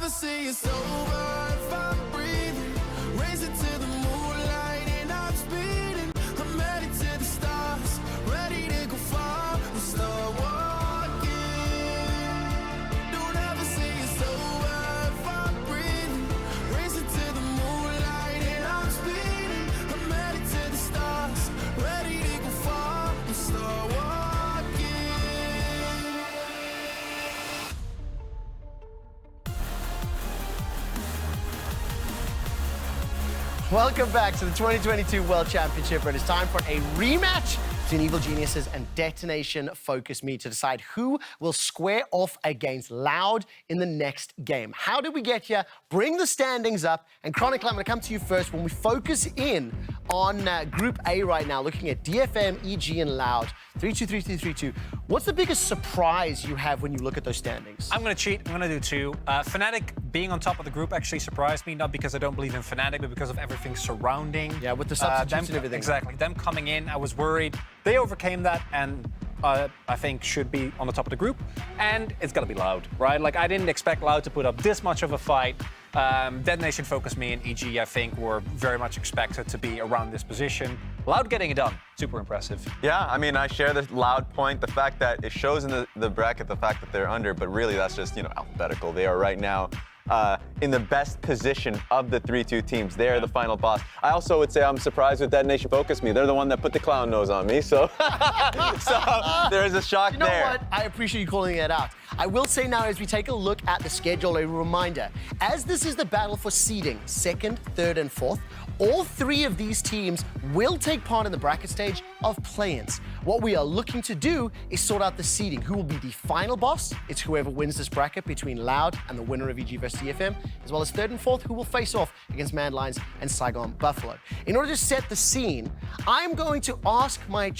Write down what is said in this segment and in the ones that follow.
say it's over if I'm breathing. Racing to the moonlight and I'm speeding. I'm headed to the stars, ready to go far. We'll start walking. Don't ever say it's over if I'm breathing. Racing to the moonlight and I'm speeding. I'm headed to the stars, ready to go far. We'll start walking. Welcome back to the 2022 World Championship, where it is time for a rematch between Evil Geniuses and Detonation FocusMe to decide who will square off against Loud in the next game. How did we get here? Bring the standings up. And Chronicle, I'm going to come to you first when we focus in on Group A right now, looking at DFM, EG, and Loud. 3-2, 3-2, 3-2. What's the biggest surprise you have when you look at those standings? I'm going to cheat. I'm going to do two. Fnatic being on top of the group actually surprised me, not because I don't believe in Fnatic, but because of everything surrounding. Yeah, with the substitutes and everything. Exactly. Them coming in, I was worried. They overcame that and I think should be on the top of the group. And it's going to be Loud, right? Like, I didn't expect Loud to put up this much of a fight. Detonation FocusMe and EG, I think, were very much expected to be around this position. Loud getting it done. Super impressive. Yeah, I mean, I share the Loud point. The fact that it shows in the bracket the fact that they're under, but really that's just, you know, alphabetical. They are right now in the best position of the 3-2 teams. They are the final boss. I also would say I'm surprised with Detonation FocusMe. They're the one that put the clown nose on me, so there's a shock there. You know what? I appreciate you calling that out. I will say now, as we take a look at the schedule, a reminder, as this is the battle for seeding, 2nd, 3rd, and 4th, all three of these teams will take part in the bracket stage of play-ins. What we are looking to do is sort out the seeding. Who will be the final boss? It's whoever wins this bracket between Loud and the winner of EG versus DFM, as well as 3rd and 4th, who will face off against Mad Lions and Saigon Buffalo. In order to set the scene, I'm going to ask my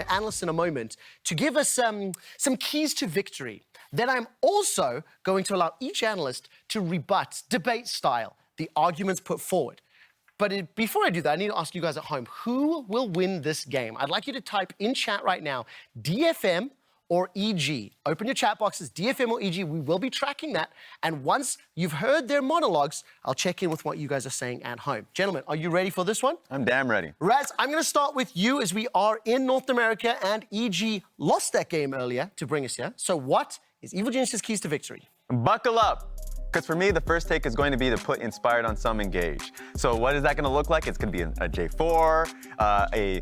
analyst in a moment to give us some keys to victory. Then I'm also going to allow each analyst to rebut, debate style, the arguments put forward. But before I do that, I need to ask you guys at home, who will win this game? I'd like you to type in chat right now, DFM or EG. Open your chat boxes, DFM or EG. We will be tracking that. And once you've heard their monologues, I'll check in with what you guys are saying at home. Gentlemen, are you ready for this one? I'm damn ready. Raz, I'm going to start with you, as we are in North America and EG lost that game earlier to bring us here. So what is Evil Genius's keys to victory? Buckle up. Because for me, the first take is going to be to put Inspired on some engage. So what is that going to look like? It's going to be a J4,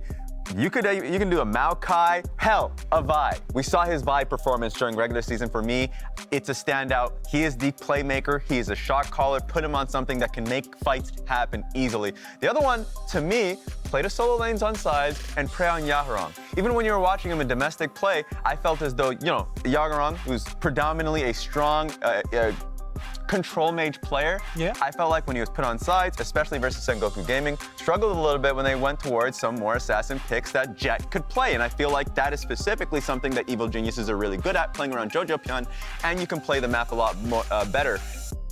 you can do a Maokai, hell, a Vi. We saw his Vi performance during regular season. For me, it's a standout. He is the playmaker. He is a shot caller. Put him on something that can make fights happen easily. The other one, to me, play the solo lanes on sides and prey on Yaharong. Even when you were watching him in domestic play, I felt as though, you know, Yaharong, who's predominantly a strong, control mage player. Yeah. I felt like when he was put on sides, especially versus Sengoku Gaming, struggled a little bit when they went towards some more assassin picks that Jett could play. And I feel like that is specifically something that Evil Geniuses are really good at, playing around jojopyun, and you can play the map a lot more, better.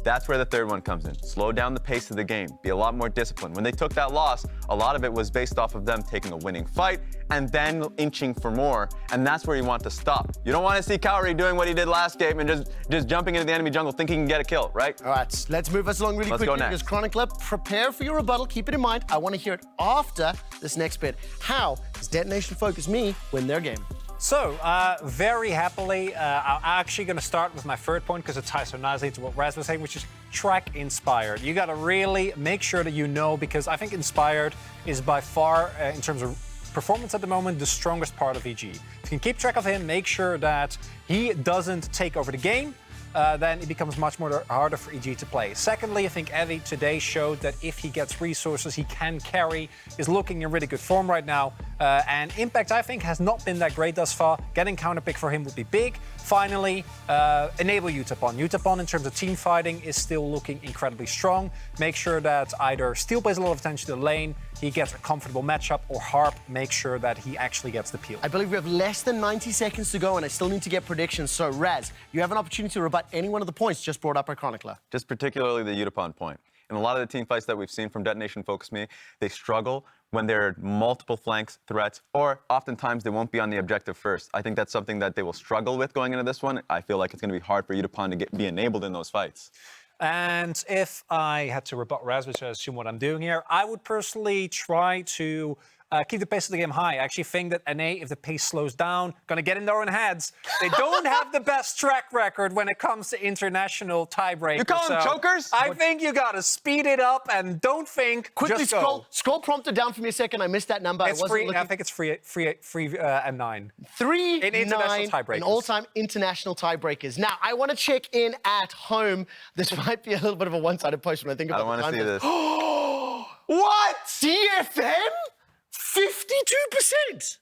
That's where the third one comes in. Slow down the pace of the game. Be a lot more disciplined. When they took that loss, a lot of it was based off of them taking a winning fight and then inching for more. And that's where you want to stop. You don't want to see Kaori doing what he did last game and just jumping into the enemy jungle thinking he can get a kill, right? All right, let's move us along really quickly. Go next. Because Chronicler, prepare for your rebuttal. Keep it in mind. I want to hear it after this next bit. How does Detonation FocusMe win their game? So, very happily, I'm actually going to start with my third point because it ties so nicely to what Raz was saying, which is track Inspired. You got to really make sure that you know, because I think Inspired is by far, in terms of performance at the moment, the strongest part of EG. If you can keep track of him, make sure that he doesn't take over the game, then it becomes much more harder for EG to play. Secondly, I think Eddie today showed that if he gets resources, he can carry, is looking in really good form right now. And Impact, I think, has not been that great thus far. Getting counterpick for him would be big. Finally, enable Yutapon. Yutapon, in terms of team fighting, is still looking incredibly strong. Make sure that either Steel pays a lot of attention to the lane, he gets a comfortable matchup, or Harp, make sure that he actually gets the peel. I believe we have less than 90 seconds to go, and I still need to get predictions. So, Raz, you have an opportunity to rebut any one of the points just brought up by Chronicler. Just particularly the Yutapon point. In a lot of the team fights that we've seen from Detonation FocusMe, they struggle when there are multiple flanks, threats, or oftentimes they won't be on the objective first. I think that's something that they will struggle with going into this one. I feel like it's going to be hard for Yutapon to be enabled in those fights. And if I had to rebut Raz, which I assume what I'm doing here, I would personally try to keep the pace of the game high. I actually think that NA, if the pace slows down, gonna get in their own heads. They don't have the best track record when it comes to international tiebreakers. You call them chokers? I think you gotta speed it up and don't think. Quickly just go. scroll prompter down for me a second. I missed that number. It's free. I think it's free and 9. 3, in international 9, tiebreakers. in all-time international tiebreakers. Now, I want to check in at home. This might be a little bit of a one-sided post when I think I about don't want to see this. What? DFM? 52%?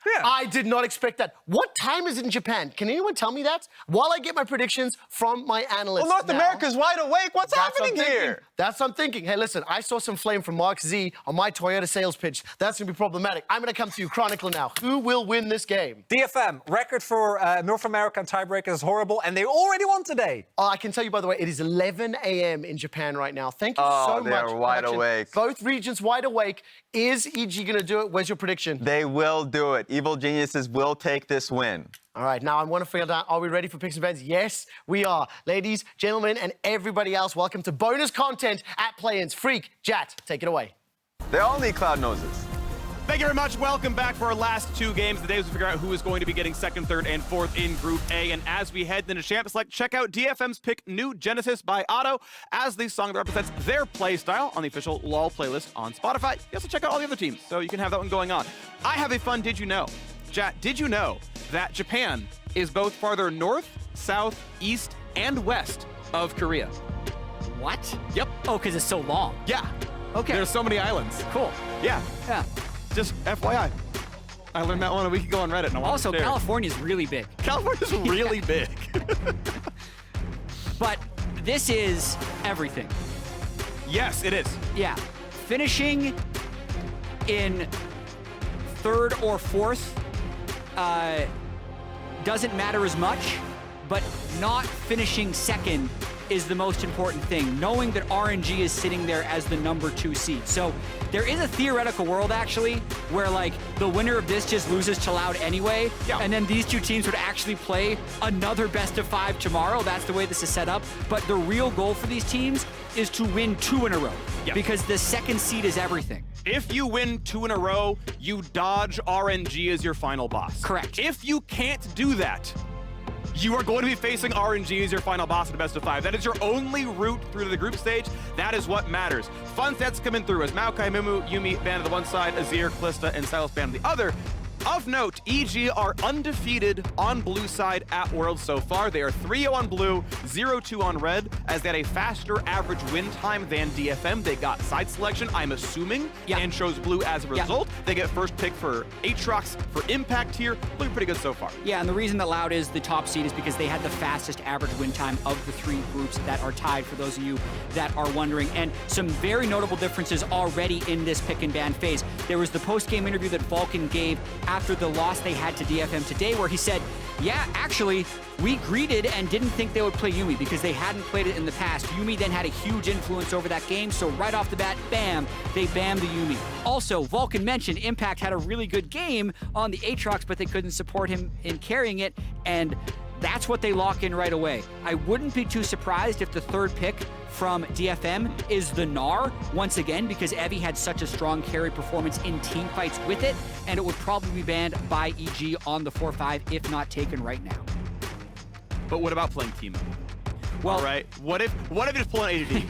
Yeah. I did not expect that. What time is it in Japan? Can anyone tell me that? While I get my predictions from my analysts. Well, North America's wide awake. What's happening here? That's what I'm thinking. Hey, listen, I saw some flame from Mark Z on my Toyota sales pitch. That's going to be problematic. I'm going to come to you, Chronicle, now. Who will win this game? DFM, record for North American tiebreakers is horrible, and they already won today. I can tell you, by the way, it is 11 a.m. in Japan right now. Thank you so much. They are wide awake. Both regions wide awake. Is EG going to do it? Where's your prediction? They will do it. Evil Geniuses will take this win. All right, now I want to find out, are we ready for picks and bets? Yes, we are. Ladies, gentlemen, and everybody else, welcome to bonus content at Play-Ins. Freak, Jat, take it away. They all need cloud noses. Thank you very much. Welcome back for our last 2 games. Today, we figure out who is going to be getting 2nd, 3rd, and 4th in Group A. And as we head into Champ Select, check out DFM's pick, New Genesis by Otto, as the song that represents their play style on the official LoL playlist on Spotify. You also check out all the other teams, so you can have that one going on. I have a fun Did You Know? Jat, did you know that Japan is both farther north, south, east, and west of Korea? What? Yep. Oh, because it's so long. Yeah. Okay. There's so many islands. Cool. Yeah. Yeah. Just FYI. I learned that one a week ago on Reddit. And I wanted Also, to share. California's really big. California's really big. But this is everything. Yes, it is. Yeah. Finishing in 3rd or 4th doesn't matter as much, but not finishing 2nd is the most important thing, knowing that RNG is sitting there as the number 2 seed. So there is a theoretical world, actually, where, like, the winner of this just loses to Loud anyway, and then these 2 teams would actually play another best of 5 tomorrow. That's the way this is set up. But the real goal for these teams is to win 2 in a row, because the 2nd seed is everything. If you win 2 in a row, you dodge RNG as your final boss. Correct. If you can't do that, you are going to be facing RNG as your final boss in the best of 5. That is your only route through to the group stage. That is what matters. Fun sets coming through as Maokai, Mumu, Yuumi banned on the one side, Azir, Kai'Sa, and Sylas banned on the other. Of note, EG are undefeated on blue side at Worlds so far. They are 3-0 on blue, 0-2 on red, as they had a faster average win time than DFM. They got side selection, I'm assuming, and chose blue as a result. They get first pick for Aatrox for impact here. Looking pretty good so far. Yeah, and the reason that Loud is the top seed is because they had the fastest average win time of the 3 groups that are tied, for those of you that are wondering. And some very notable differences already in this pick and ban phase. There was the post-game interview that Vulcan gave after the loss they had to DFM today, where he said, yeah, actually, we greeted and didn't think they would play Yuumi because they hadn't played it in the past. Yuumi then had a huge influence over that game, so right off the bat, bam, they bammed the Yuumi. Also, Vulcan mentioned Impact had a really good game on the Aatrox, but they couldn't support him in carrying it, and that's what they lock in right away. I wouldn't be too surprised if the 3rd pick from DFM is the Gnar once again, because Evie had such a strong carry performance in team fights with it, and it would probably be banned by EG on the 4-5 if not taken right now. But what about playing Teemo? Well, all right, what if you just pull an ADD?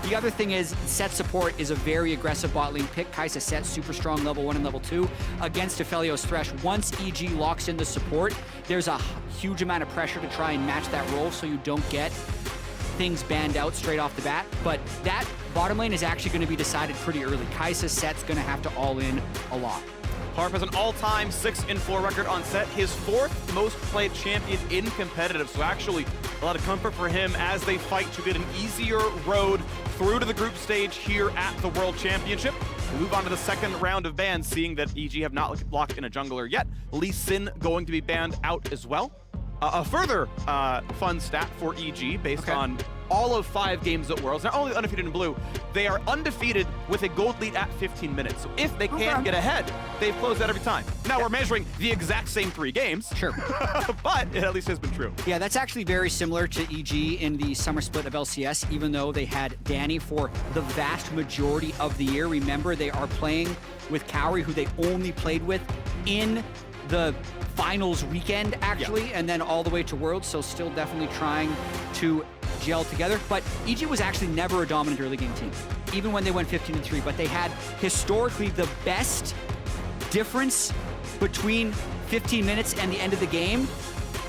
The other thing is, Sett support is a very aggressive bot lane pick. Kai'Sa Sett, super strong level 1 and level 2 against Aphelios Thresh. Once EG locks in the support, there's a huge amount of pressure to try and match that role so you don't get things banned out straight off the bat. But that bottom lane is actually going to be decided pretty early. Kai'Sa Sett's going to have to all in a lot. Harp has an all-time 6-4 record on Sett, his 4th most played champion in competitive. So actually, a lot of comfort for him as they fight to get an easier road through to the group stage here at the World Championship. We move on to the 2nd round of bans, seeing that EG have not locked in a jungler yet. Lee Sin going to be banned out as well. A further fun stat for EG based on all of 5 games at Worlds. Not only undefeated in blue, they are undefeated with a gold lead at 15 minutes. So if they can get ahead, they've closed that every time. Now we're measuring the exact same 3 games. Sure. But it at least has been true. Yeah, that's actually very similar to EG in the summer split of LCS, even though they had Danny for the vast majority of the year. Remember, they are playing with Kaori, who they only played with in the finals weekend, actually, and then all the way to Worlds, so still definitely trying to gel together. But EG was actually never a dominant early game team, even when they went 15-3, but they had historically the best difference between 15 minutes and the end of the game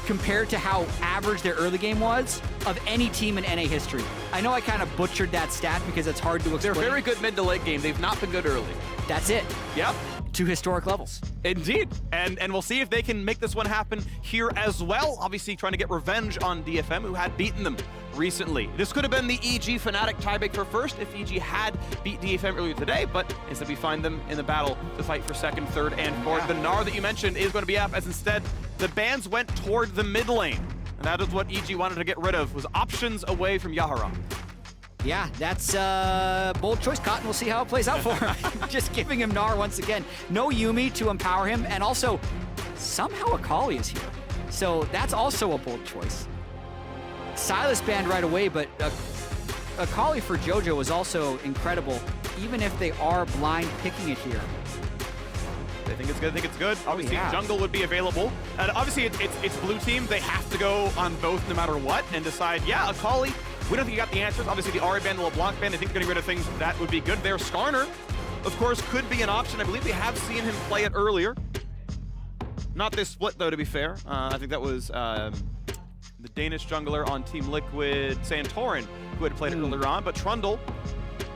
compared to how average their early game was of any team in NA history. I know I kind of butchered that stat because it's hard to explain. They're very good mid to late game. They've not been good early. That's it. Yep. To historic levels. Indeed. And we'll see if they can make this one happen here as well. Obviously trying to get revenge on DFM, who had beaten them recently. This could have been the EG Fnatic tiebreaker first if EG had beat DFM earlier today, but instead we find them in the battle to fight for second, third, and fourth. The Gnar that you mentioned is going to be up, as instead the bans went toward the mid lane. And that is what EG wanted to get rid of, was options away from Yaharong. Yeah, that's a bold choice, Cotton. We'll see how it plays out for him. Just giving him Gnar once again. No Yuumi to empower him, and also somehow Akali is here. So that's also a bold choice. Silas banned right away, but Akali for JoJo is also incredible, even if they are blind picking it here. I think it's good. I think it's good. Obviously, jungle would be available. And obviously, it's blue team. They have to go on both no matter what and decide, yeah, Akali, we don't think you got the answers. Obviously, the Ahri ban, the LeBlanc ban, I think they're getting rid of things that would be good there. Skarner, of course, could be an option. I believe we have seen him play it earlier. Not this split, though, to be fair. I think that was the Danish jungler on Team Liquid, Santorin, who had played it earlier on. But Trundle,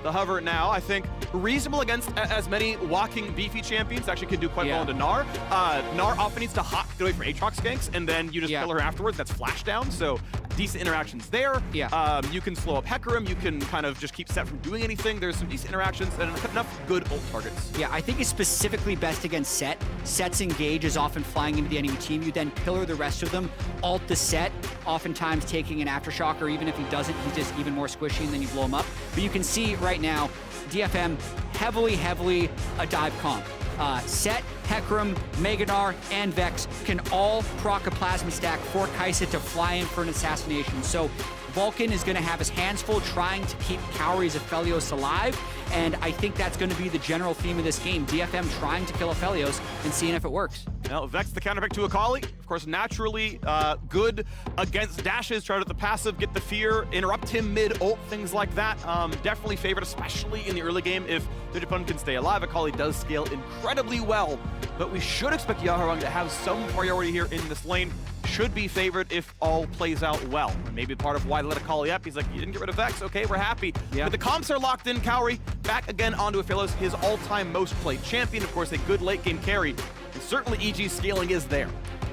the hover now, I think, reasonable against as many walking beefy champions. Actually can do quite well into Gnar. Gnar often needs to hop get away from Aatrox ganks, and then you just kill her afterwards. That's flash down, so decent interactions there. You can slow up Hecarim. You can kind of just keep Sett from doing anything. There's some decent interactions and enough good ult targets. Yeah, I think it's specifically best against Sett. Sett's engage is often flying into the enemy team. You then pillar the rest of them, ult the Sett, oftentimes taking an aftershock, or even if he doesn't, he's just even more squishy, and then you blow him up. But you can see right now, DFM heavily a dive comp. Sett, Hecarim, Gnar, and Vex can all proc a plasma stack for Kai'Sa to fly in for an assassination. So Vulcan is going to have his hands full trying to keep Kaori's Aphelios alive, and I think that's going to be the general theme of this game. DFM trying to kill Aphelios and seeing if it works. Now, Vex the counterpick to Akali. Of course, naturally good against dashes, try to get the passive, get the fear, interrupt him mid-ult, things like that. Definitely favored, especially in the early game, if the Yutapon can stay alive. Akali does scale incredibly well, but we should expect Yaharong to have some priority here in this lane. Should be favored if all plays out well. And maybe part of why they let Akali up, he's like, you didn't get rid of Vex, okay, we're happy. But the comps are locked in. Kaori back again onto Aphelios, his all-time most played champion, of course, a good late game carry. And certainly EG's scaling is there.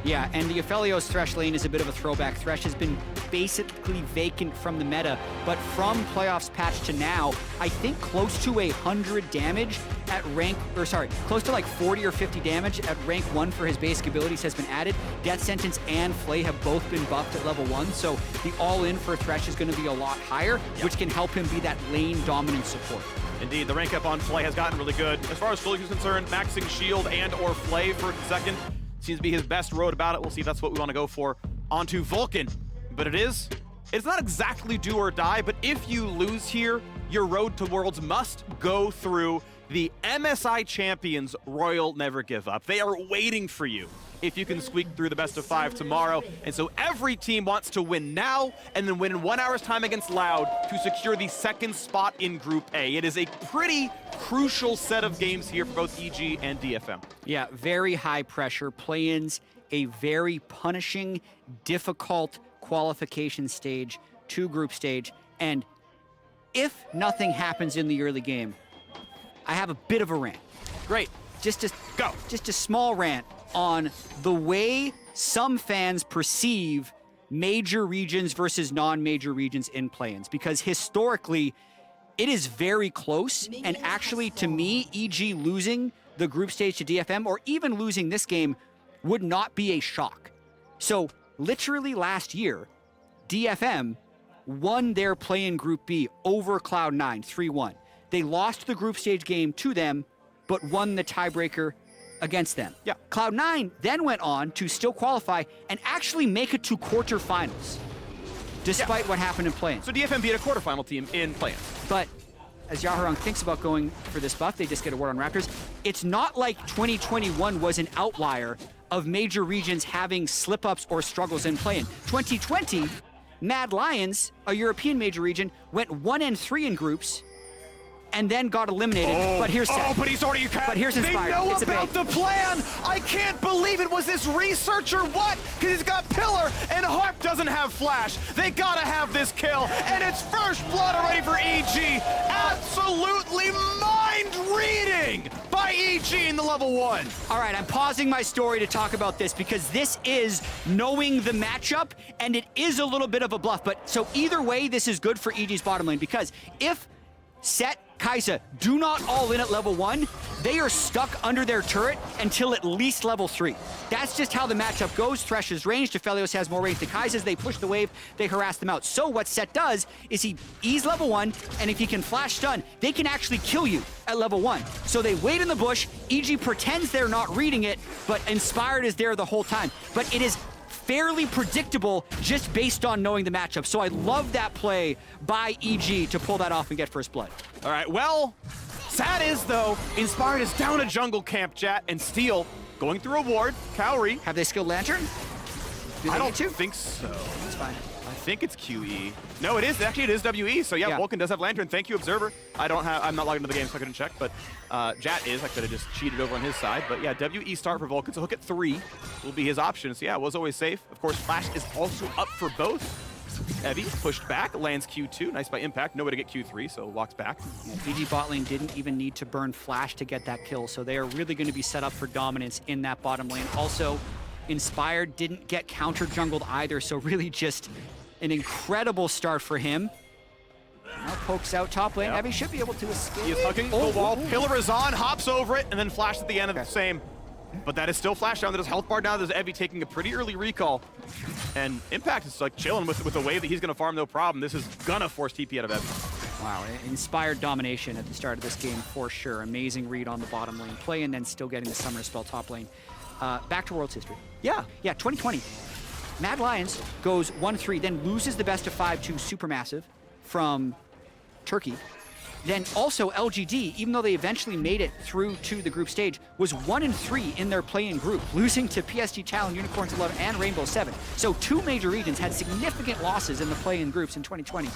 Yeah, and the Aphelios Thresh lane is a bit of a throwback. Thresh has been basically vacant from the meta, but from playoffs patch to now, I think close to 100 damage at rank, or sorry, close to like 40 or 50 damage at rank 1 for his basic abilities has been added. Death Sentence and Flay have both been buffed at level 1, so the all-in for Thresh is going to be a lot higher, which can help him be that lane dominant support. Indeed, the rank up on Flay has gotten really good. As far as Flay is concerned, maxing shield and or Flay for a second seems to be his best road about it. We'll see if that's what we want to go for onto Vulcan. But it's not exactly do or die, but if you lose here, your road to Worlds must go through the MSI Champions Royal Never Give Up. They are waiting for you if you can squeak through the best of 5 tomorrow. And so every team wants to win now and then win in 1 hour's time against Loud to secure the second spot in Group A. It is a pretty crucial set of games here for both EG and DFM. Yeah, very high pressure play-ins, a very punishing, difficult qualification stage to group stage. And if nothing happens in the early game, I have a bit of a rant. Great. Just a small rant on the way some fans perceive major regions versus non-major regions in play-ins, because historically it is very close, and actually to me, EG losing the group stage to DFM or even losing this game would not be a shock. So literally last year, DFM won their play-in Group B over Cloud9, 3-1. They lost the group stage game to them, but won the tiebreaker against them. Yeah. Cloud9 then went on to still qualify and actually make it to quarterfinals, despite what happened in play-in. So DFM beat a quarterfinal team in play-in. But as Yaharong thinks about going for this buff, they just get a word on Raptors. It's not like 2021 was an outlier of major regions having slip-ups or struggles in play-in. 2020, Mad Lions, a European major region, went 1-3 in groups and then got eliminated. But here's Sett. But he's already... But here's Inspired. They know It's a about bait. the plan! I can't believe it! Was this researcher what? Because he's got Pillar, and Harp doesn't have Flash. They gotta have this kill, and it's first blood already for EG. Absolutely mind-reading by EG in the level 1. All right, I'm pausing my story to talk about this because this is knowing the matchup, and it is a little bit of a bluff. But so either way, this is good for EG's bottom lane because if Sett, Kai'Sa do not all in at level 1, they are stuck under their turret until at least level 3. That's just how the matchup goes. Thresh is ranged, Aphelios has more range than Kai'Sa's. They push the wave, they harass them out. So what Sett does is he E's level 1, and if he can flash stun, they can actually kill you at level 1. So they wait in the bush, EG pretends they're not reading it, but Inspired is there the whole time. But it is fairly predictable just based on knowing the matchup. So I love that play by EG to pull that off and get first blood. All right, well, sad is, though, Inspired is down a jungle camp, chat, and Steel going through a ward. Kaori. Have they skilled Lantern? Do they I don't need to? think so. That's fine. I think it's QE. No, it is. Actually, it is WE. So yeah, Vulcan does have Lantern. Thank you, Observer. I'm not logged into the game, so I couldn't check. But Jat is. I could have just cheated over on his side. But yeah, WE start for Vulcan. So hook at 3 will be his option. So yeah, it was always safe. Of course, Flash is also up for both. Evie pushed back, lands Q2. Nice by Impact. No way to get Q3, so walks back. Yeah, EG bot lane didn't even need to burn Flash to get that kill. So they are really going to be set up for dominance in that bottom lane. Also, Inspired didn't get counter jungled either. So really just an incredible start for him. Now pokes out top lane. Evie should be able to escape. He is hugging the wall. Pillar is on, hops over it, and then Flash at the end of the same. But that is still Flash down. There's health bar down. There's Evie taking a pretty early recall. And Impact is like chilling with the wave that he's going to farm no problem. This is gonna force TP out of Evie. Wow, Inspired domination at the start of this game for sure. Amazing read on the bottom lane play and then still getting the summoner spell top lane. Back to World's history. Yeah, 2020. Mad Lions goes 1-3, then loses the best of 5 to Supermassive from Turkey. Then also LGD, even though they eventually made it through to the group stage, was 1-3 in their play-in group, losing to PSG Talon, Unicorns 11, and Rainbow 7. So 2 major regions had significant losses in the play-in groups in 2020.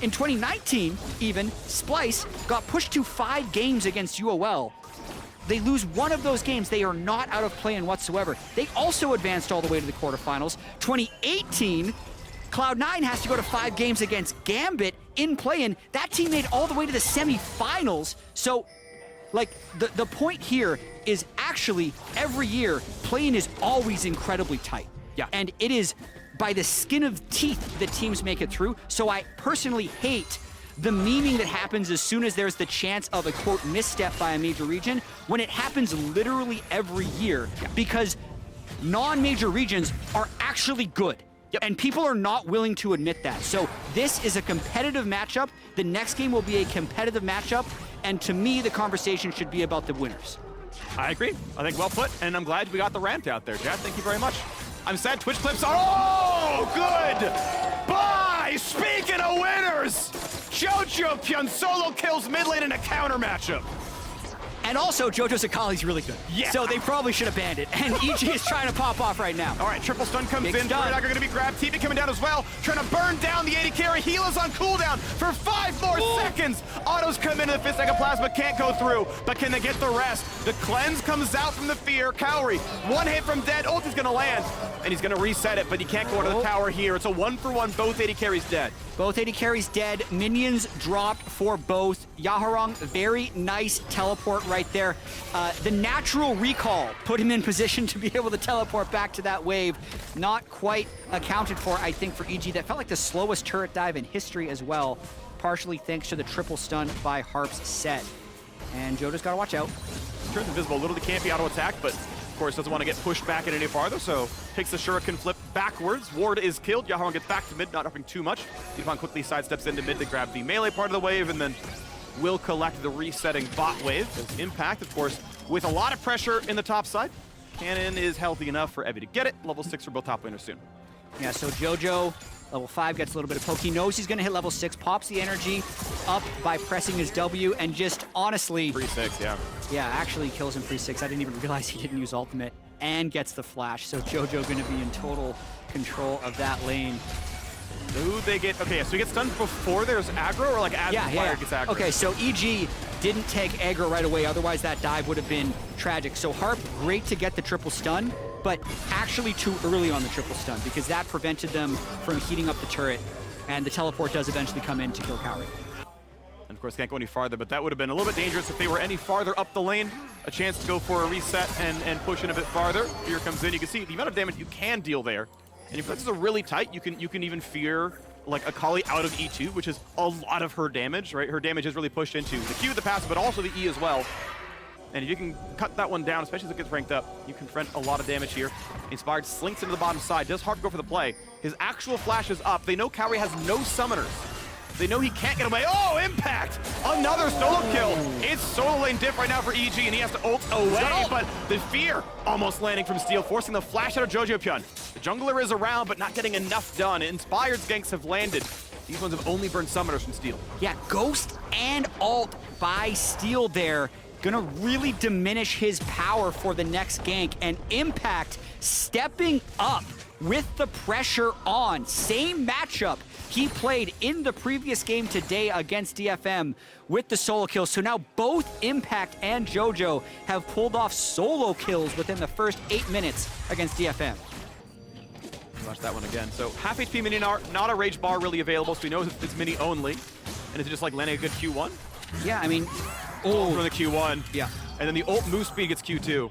In 2019, even, Splice got pushed to 5 games against UOL. They lose one of those games. They are not out of play-in whatsoever. They also advanced all the way to the quarterfinals. 2018, Cloud9 has to go to 5 games against Gambit in play-in. That team made all the way to the semifinals. So, like, the point here is actually every year, play-in is always incredibly tight. Yeah. And it is by the skin of teeth that teams make it through. So I personally hate the memeing that happens as soon as there's the chance of a, quote, misstep by a major region, when it happens literally every year, because non-major regions are actually good. And people are not willing to admit that. So this is a competitive matchup. The next game will be a competitive matchup. And to me, the conversation should be about the winners. I agree. I think well put, and I'm glad we got the rant out there, Chad. Thank you very much. I'm sad Twitch clips are... Oh, good! Bye! Speaking of winners, jojopyun solo kills mid lane in a counter matchup. And also, JoJo's Akali's really good. Yeah. So they probably should have banned it. And EG is trying to pop off right now. All right, triple stun comes Big in. stun. They're going to be grabbed. TP coming down as well. Trying to burn down the AD carry. Heala's on cooldown for 5 more seconds. Autos come into the Fist Second Plasma. Can't go through, but can they get the rest? The cleanse comes out from the fear. Kaori, 1 hit from dead. Ulti's going to land, and he's going to reset it, but he can't go into the tower here. It's a 1-for-1. Both AD carries dead. Both AD carries dead. Minions dropped for both. Yaharong, very nice teleport right there. The natural recall put him in position to be able to teleport back to that wave. Not quite accounted for, I think, for EG. That felt like the slowest turret dive in history as well, partially thanks to the triple stun by Harp's Sett. And JoJo's got to watch out. Turns invisible a little. They can't be auto attacked, but course, doesn't want to get pushed back in any farther, so takes the shuriken flip backwards. Ward is killed. Yaharong gets back to mid, not dropping too much. Yutapon quickly sidesteps into mid to grab the melee part of the wave, and then will collect the resetting bot wave. As Impact, of course, with a lot of pressure in the top side. Cannon is healthy enough for Evie to get it. Level 6 for both top laners soon. Yeah, so Jojo, level 5, gets a little bit of poke. He knows he's going to hit level 6, pops the energy up by pressing his W, and just honestly... Free 6, yeah. Yeah, actually kills him free 6. I didn't even realize he didn't use ultimate, and gets the flash. So Jojo going to be in total control of that lane. Who they get? Okay, so he gets stunned before there's aggro, or like as the player gets aggro? Okay, so EG didn't take aggro right away, otherwise that dive would have been tragic. So Harp, great to get the triple stun, but actually too early on the triple stun, because that prevented them from heating up the turret, and the teleport does eventually come in to kill Kaori. And of course, can't go any farther, but that would have been a little bit dangerous if they were any farther up the lane. A chance to go for a reset and push in a bit farther. Fear comes in. You can see the amount of damage you can deal there. And if this is really tight, you can even fear like Akali out of E2, which is a lot of her damage, right? Her damage is really pushed into the Q, the passive, but also the E as well. And if you can cut that one down, especially as it gets ranked up, you confront a lot of damage here. Inspired slinks into the bottom side. Does Harp go for the play? His actual flash is up. They know Kaori has no summoners. They know he can't get away. Oh, Impact! Another solo kill. It's solo lane diff right now for EG, and he has to ult away, but the fear almost landing from Steel, forcing the flash out of jojopyun. The jungler is around, but not getting enough done. Inspired ganks have landed. These ones have only burned summoners from Steel. Yeah, Ghost and ult by Steel there. Gonna really diminish his power for the next gank, and Impact stepping up with the pressure on. Same matchup he played in the previous game today against DFM with the solo kills. So now both Impact and Jojo have pulled off solo kills within the first 8 minutes against DFM. Watch that one again. So half HP mini Gnar, not a rage bar really available, so we know it's mini only. And is it just like landing a good Q1? Yeah, I mean, Oh, for the Q1. Yeah. And then the ult move speed gets Q2.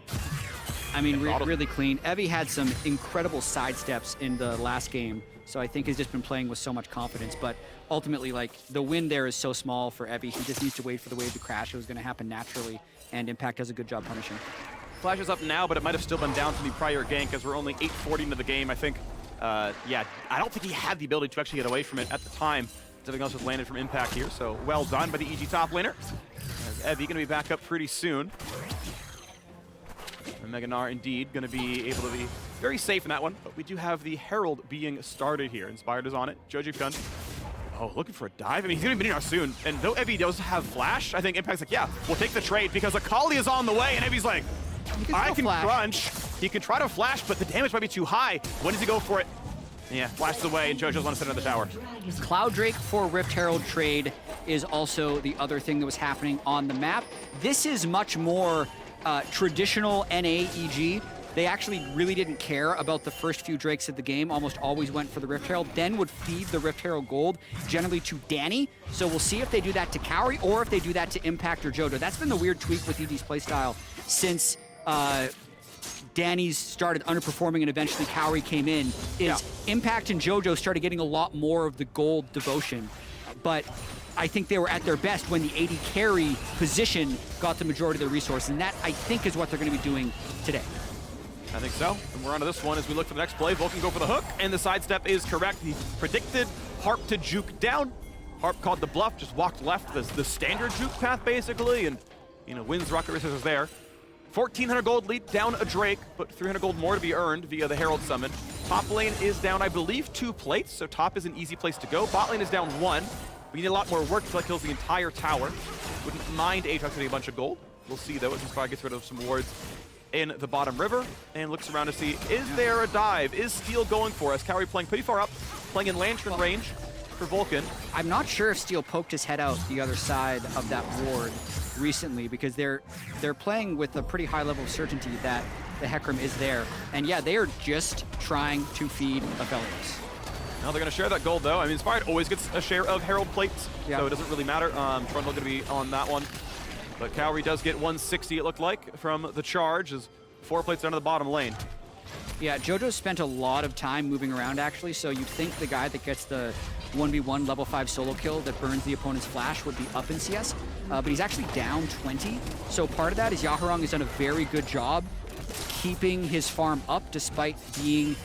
I mean, really clean. Evie had some incredible sidesteps in the last game, so I think he's just been playing with so much confidence. But ultimately, like, the win there is so small for Evie. He just needs to wait for the wave to crash. It was going to happen naturally, and Impact does a good job punishing. Flash is up now, but it might have still been down from the prior gank, as we're only 8:40 into the game. I think, yeah, I don't think he had the ability to actually get away from it at the time. Everything else was landed from Impact here, so well done by the EG top laner. As Evie going to be back up pretty soon. And Gnar indeed going to be able to be very safe in that one, but we do have the Herald being started here. Inspired is on it. jojopyun. Oh, looking for a dive. I mean, he's going to be Gnar soon. And though Evie does have flash, I think Impact's like, yeah, we'll take the trade because Akali is on the way, and Evie's like, I can crunch. He can try to flash, but the damage might be too high. When does he go for it? Yeah, flashes away, and JoJo's want to sit under the tower. Cloud Drake for Rift Herald trade is also the other thing that was happening on the map. This is much more traditional NA EG. They actually really didn't care about the first few Drakes of the game, almost always went for the Rift Herald, then would feed the Rift Herald gold generally to Danny. So we'll see if they do that to Kaori or if they do that to Impact or Jojo. That's been the weird tweak with EG's playstyle since Danny's started underperforming and eventually Kaori came in, is Impact and Jojo started getting a lot more of the gold devotion. But I think they were at their best when the AD carry position got the majority of their resources, and that, I think, is what they're going to be doing today. I think so. And we're on to this one as we look for the next play. Vulcan go for the hook, and the sidestep is correct. He predicted Harp to juke down. Harp called the bluff, just walked left the standard juke path, basically, and, you know, wins rocket resources there. 1,400 gold lead down a Drake, but 300 gold more to be earned via the Herald summon. Top lane is down, I believe, 2 plates, so top is an easy place to go. Bot lane is down 1. We need a lot more work until that kills the entire tower. Wouldn't mind Aatrox getting a bunch of gold. We'll see, though, as Inspire gets rid of some wards in the bottom river and looks around to see, is there a dive? Is Steel going for us? Kaori playing pretty far up, playing in lantern range for Vulcan. I'm not sure if Steel poked his head out the other side of that ward recently, because they're playing with a pretty high level of certainty that the Hecarim is there. And yeah, they are just trying to feed Aphelios. Now they're going to share that gold, though. I mean, Inspired always gets a share of Herald plates, so it doesn't really matter. Trundle going to be on that one. But Kaori does get 160, it looked like, from the charge, as 4 plates down to the bottom lane. Yeah, Jojo spent a lot of time moving around, actually, so you'd think the guy that gets the 1v1 level 5 solo kill that burns the opponent's flash would be up in CS, but he's actually down 20. So part of that is Yaharong has done a very good job keeping his farm up despite being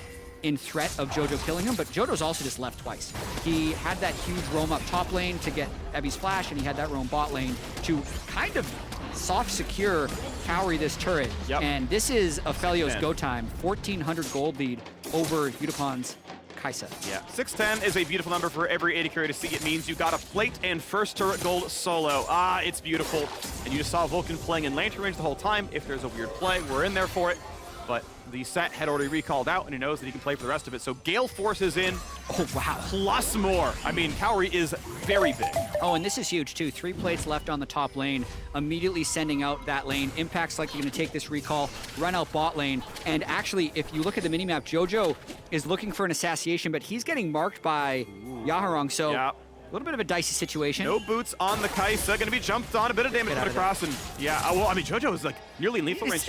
in threat of Jojo killing him, but Jojo's also just left twice. He had that huge roam up top lane to get Evi's flash, and he had that roam bot lane to kind of soft secure Kaori this turret. Yep. And this is Aphelios' go time, 1,400 gold lead over Yutapon's Kai'Sa. Yeah, 610 is a beautiful number for every AD carry to see. It means you got a plate and first turret gold solo. Ah, it's beautiful. And you just saw Vulcan playing in lantern range the whole time. If there's a weird play, we're in there for it. But the Sett had already recalled out, and he knows that he can play for the rest of it. So Gale Force is in. Oh, wow. Plus more. I mean, Kaori is very big. Oh, and this is huge, too. 3 plates left on the top lane, immediately sending out that lane. Impact's likely going to take this recall, run out bot lane. And actually, if you look at the minimap, Jojo is looking for an assassination, but he's getting marked by Yaharong. So Yeah. a little bit of a dicey situation. No boots on the Kai'Sa. Going to be jumped on. A bit of damage put across. And yeah, well, I mean, Jojo is like nearly in lethal range.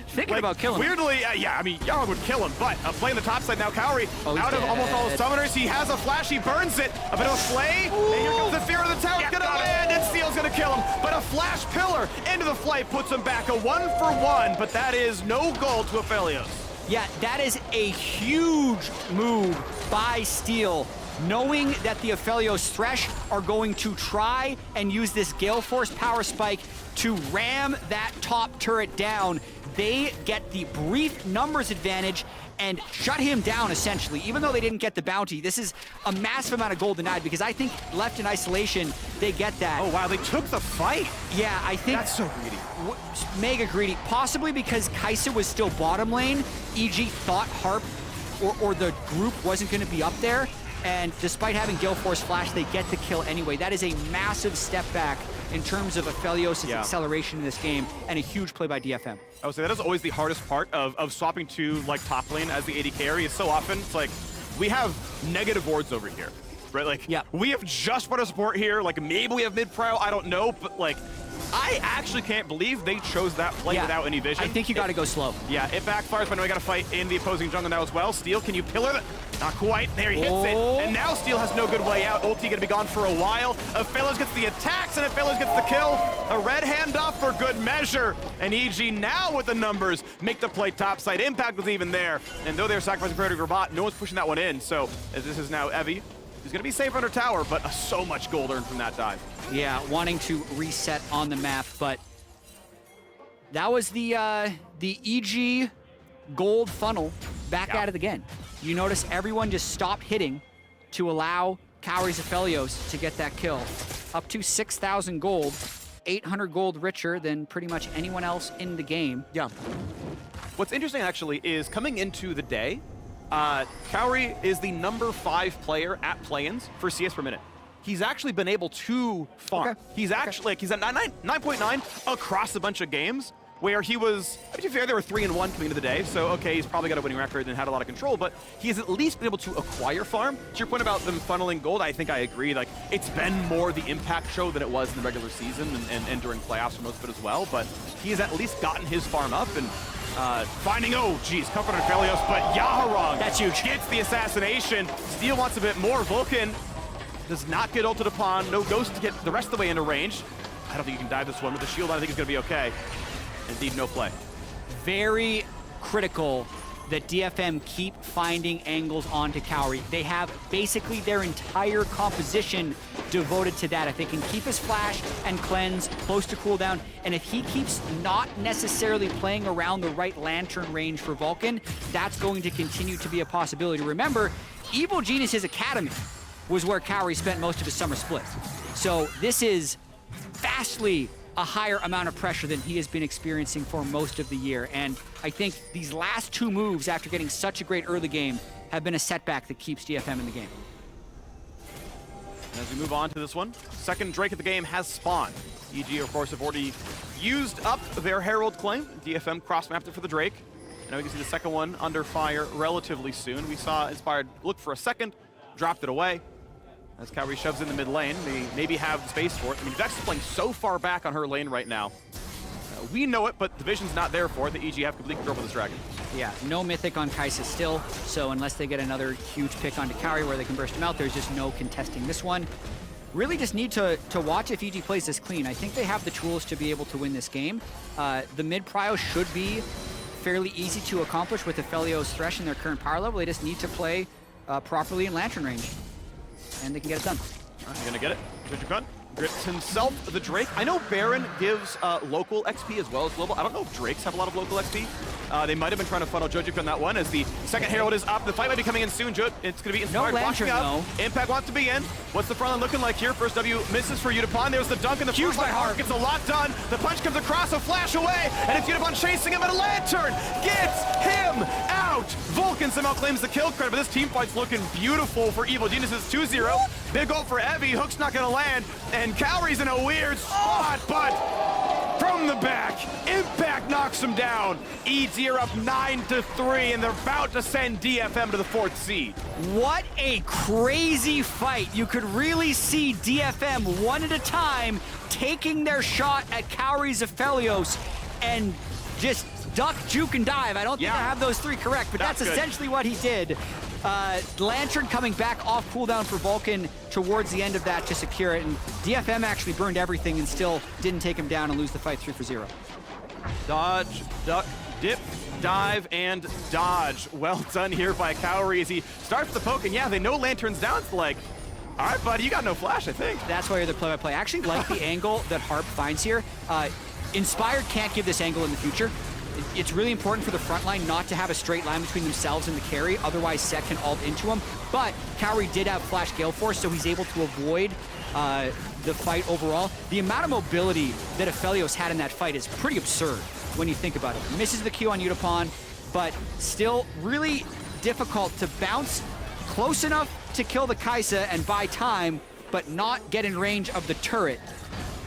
Thinking about killing him. Weirdly, yeah, I mean, Yaharong would kill him, but playing the top side now, Kaori, out of almost all his summoners. He has a flash, he burns it. A bit of a flay. And here comes the fear of the tower. Gonna land, and Steel's gonna kill him. But a flash pillar into the flight puts him back. A 1-for-1, but that is no gold to Aphelios. Yeah, that is a huge move by Steel, knowing that the Aphelios Thresh are going to try and use this Gale Force power spike to ram that top turret down. They get the brief numbers advantage and shut him down, essentially. Even though they didn't get the bounty, this is a massive amount of gold denied, because I think left in isolation, they get that. Oh, wow, they took the fight. Yeah, I think... That's so greedy. Mega greedy. Possibly because Kai'Sa was still bottom lane. EG thought Harp or the group wasn't going to be up there. And despite having Gale Force Flash, they get the kill anyway. That is a massive step back in terms of Aphelios' acceleration in this game, and a huge play by DFM. I would say that is always the hardest part of swapping to like top lane as the AD carry. Is so often it's like we have negative wards over here, right? Like we have just put a support here. Like maybe we have mid prio, I don't know, but like I actually can't believe they chose that play without any vision. I think you got to go slow. Yeah, it backfires, but now we got to fight in the opposing jungle now as well. Steel, can you pillar that? Not quite. There, he hits it. And now Steel has no good way out. Ulti gonna be gone for a while. Aphelios gets the attacks, and Aphelios gets the kill. A red hand off for good measure. And EG now with the numbers make the play topside. Impact was even there. And though they're sacrificing priority for bot, no one's pushing that one in. So as this is now Evie, who's gonna be safe under tower, but so much gold earned from that dive. Yeah, wanting to reset on the map, but that was the EG gold funnel back at it again. You notice everyone just stopped hitting to allow Kaori's Aphelios to get that kill. Up to 6,000 gold, 800 gold richer than pretty much anyone else in the game. Yeah. What's interesting actually is coming into the day, Kaori is the number 5 player at play-ins for CS per minute. He's actually been able to farm. Okay. He's actually, like, he's at 9.9 across a bunch of games, where he was, to be fair, they were 3-1 coming into the day, so okay, he's probably got a winning record and had a lot of control, but he has at least been able to acquire farm. To your point about them funneling gold, I think I agree. Like, it's been more the impact show than it was in the regular season and during playoffs for most of it as well, but he has at least gotten his farm up and finding, oh geez, comfort on Aphelios, but Yaharong, that's huge, gets the assassination. Steel wants a bit more. Vulcan does not get ulted upon. No Ghost to get the rest of the way into range. I don't think you can dive this one with the shield. I think it's going to be okay. Indeed, no play. Very critical that DFM keep finding angles onto Kaori. They have basically their entire composition devoted to that. If they can keep his flash and cleanse close to cooldown, and if he keeps not necessarily playing around the right lantern range for Vulcan, that's going to continue to be a possibility. Remember, Evil Genius's Academy was where Kaori spent most of his summer split. So this is vastly a higher amount of pressure than he has been experiencing for most of the year. And I think these last 2 moves after getting such a great early game have been a setback that keeps DFM in the game. As we move on to this one, second Drake of the game has spawned. EG, of course, have already used up their Herald claim. DFM cross-mapped it for the Drake. And now we can see the second one under fire relatively soon. We saw Inspired look for a second, dropped it away. As Kaori shoves in the mid lane, they maybe have the space for it. I mean, Vex is playing so far back on her lane right now. We know it, but the vision's not there for it. The EG have complete control of this dragon. Yeah, no Mythic on Kai'Sa still, so unless they get another huge pick onto Kaori where they can burst him out, there's just no contesting this one. Really just need to watch if EG plays this clean. I think they have the tools to be able to win this game. The mid prio should be fairly easy to accomplish with Aphelios Thresh in their current power level. They just need to play properly in Lantern range, and they can get it done. You're gonna get it. jojopyun grips himself the Drake. I know Baron gives local XP as well as global. I don't know if Drakes have a lot of local XP. They might have been trying to funnel jojopyun that one as the second Herald is up. The fight might be coming in soon. It's going to be Inspired. No Lantern, though. Impact wants to be in. What's the front line looking like here? First W misses for Yutapon. There's the dunk in the Huge first line. by Harp. Gets a lot done. The punch comes across, a flash away, and it's Yutapon chasing him, and a Lantern gets him out. Vulcan somehow claims the kill credit, but this team fight's looking beautiful for Evil Geniuses. 2-0. Big goal for Evie. Hook's not going to land, and Kaori's in a weird spot, but from the back, Impact knocks him down. EG are up 9-3, and they're about to send DFM to the 4th seed. What a crazy fight. You could really see DFM one at a time taking their shot at Kaori's Aphelios and just duck, juke, and dive. I don't think I have those three correct, but that's essentially what he did. Lantern coming back off cooldown for Vulcan towards the end of that to secure it, and DFM actually burned everything and still didn't take him down and lose the fight 3-0. Dodge, duck, dip, dive, and dodge. Well done here by Kaori as he starts the poke, and yeah, they know Lantern's down. It's like, all right, buddy, you got no flash, I think. That's why you're the play-by-play. I actually like the angle that Harp finds here. Inspired can't give this angle in the future. It's really important for the front line not to have a straight line between themselves and the carry, otherwise Sett can ult into him. But Kaori did have Flash Gale Force, so he's able to avoid the fight overall. The amount of mobility that Aphelios had in that fight is pretty absurd when you think about it. Misses the Q on Yutapon, but still really difficult to bounce close enough to kill the Kai'Sa and buy time, but not get in range of the turret.